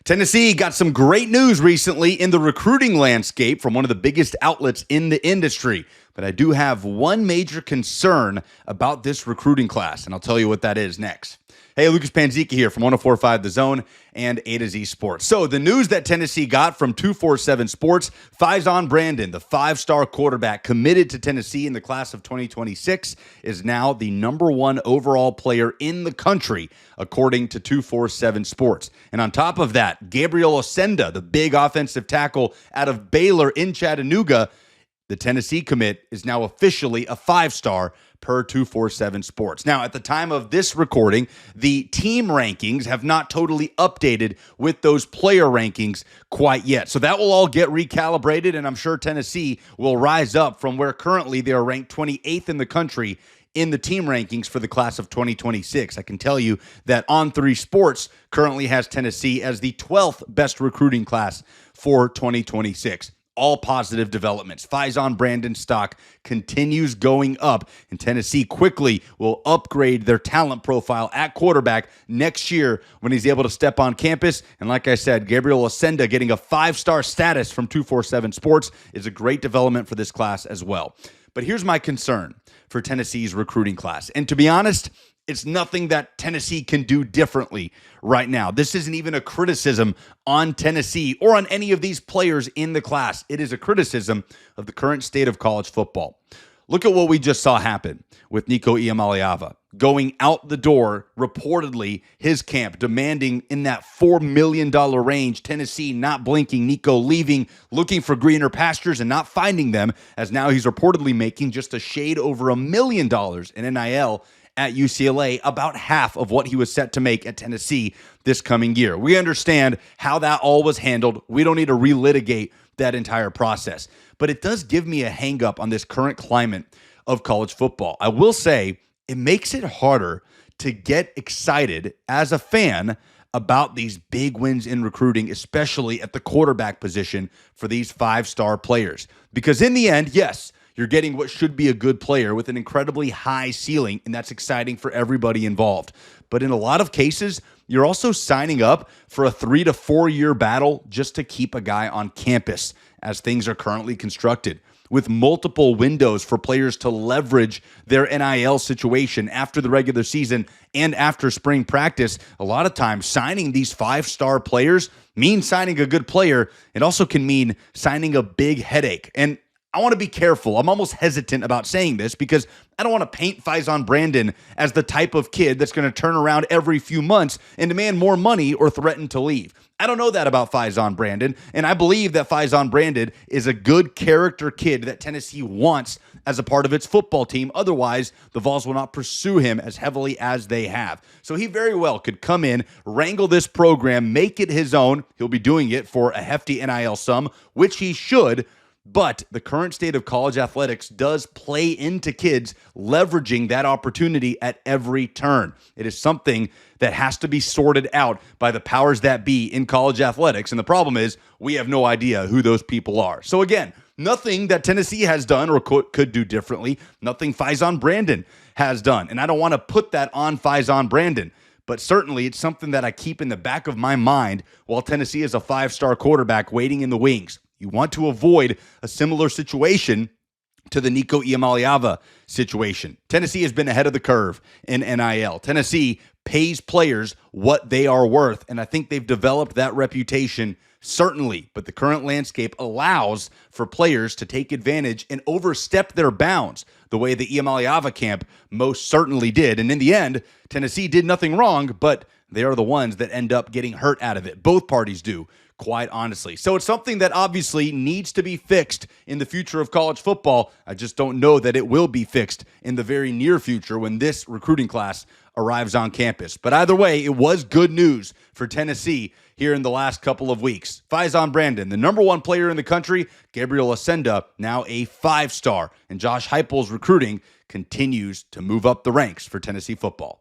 Tennessee got some great news recently in the recruiting landscape from one of the biggest outlets in the industry. But I do have one major concern about this recruiting class, and I'll tell you what that is next. Hey, Lucas Panzica here from 104.5 The Zone and A to Z Sports. So the news that Tennessee got from 247 Sports, Faison Brandon, the five-star quarterback committed to Tennessee in the class of 2026, is now the number one overall player in the country, according to 247 Sports. And on top of that, Gabriel Osenda, the big offensive tackle out of Baylor in Chattanooga, the Tennessee commit is now officially a five-star per 247 Sports. Now, at the time of this recording, the team rankings have not totally updated with those player rankings quite yet. So that will all get recalibrated, and I'm sure Tennessee will rise up from where currently they are ranked 28th in the country in the team rankings for the class of 2026. I can tell you that On3 Sports currently has Tennessee as the 12th best recruiting class for 2026. All positive developments. Faison Brandon's stock continues going up, and Tennessee quickly will upgrade their talent profile at quarterback next year when he's able to step on campus. And like I said, Gabriel Osenda getting a five-star status from 247 Sports is a great development for this class as well. But here's my concern for Tennessee's recruiting class. And to be honest, it's nothing that Tennessee can do differently right now. This isn't even a criticism on Tennessee or on any of these players in the class. It is a criticism of the current state of college football. Look at what we just saw happen with Nico Iamaleava going out the door, reportedly his camp demanding in that $4 million range, Tennessee not blinking, Nico leaving, looking for greener pastures and not finding them, as now he's reportedly making just a shade over $1 million in NIL at UCLA, about half of what he was set to make at Tennessee this coming year. We understand how that all was handled. We don't need to relitigate that entire process. But it does give me a hang up on this current climate of college football. I will say it makes it harder to get excited as a fan about these big wins in recruiting, especially at the quarterback position for these five-star players. Because in the end, yes, you're getting what should be a good player with an incredibly high ceiling, and that's exciting for everybody involved. But in a lot of cases, you're also signing up for a 3 to 4 year battle just to keep a guy on campus as things are currently constructed, with multiple windows for players to leverage their NIL situation after the regular season and after spring practice. A lot of times, signing these five-star players means signing a good player. It also can mean signing a big headache. And I want to be careful. I'm almost hesitant about saying this because I don't want to paint Faison Brandon as the type of kid that's going to turn around every few months and demand more money or threaten to leave. I don't know that about Faison Brandon, and I believe that Faison Brandon is a good character kid that Tennessee wants as a part of its football team. Otherwise, the Vols will not pursue him as heavily as they have. So he very well could come in, wrangle this program, make it his own. He'll be doing it for a hefty NIL sum, which he should. But the current state of college athletics does play into kids leveraging that opportunity at every turn. It is something that has to be sorted out by the powers that be in college athletics. And the problem is we have no idea who those people are. So again, nothing that Tennessee has done or could do differently. Nothing Faison Brandon has done. And I don't want to put that on Faison Brandon. But certainly it's something that I keep in the back of my mind while Tennessee is a five-star quarterback waiting in the wings. You want to avoid a similar situation to the Nico Iamaleava situation. Tennessee has been ahead of the curve in NIL. Tennessee pays players what they are worth, and I think they've developed that reputation certainly. But the current landscape allows for players to take advantage and overstep their bounds the way the Iamaleava camp most certainly did. And in the end, Tennessee did nothing wrong, but they are the ones that end up getting hurt out of it. Both parties do, quite honestly. So it's something that obviously needs to be fixed in the future of college football. I just don't know that it will be fixed in the very near future when this recruiting class arrives on campus. But either way, it was good news for Tennessee here in the last couple of weeks. Faison Brandon, the number one player in the country, Gabriel Osenda, now a five-star, and Josh Heupel's recruiting continues to move up the ranks for Tennessee football.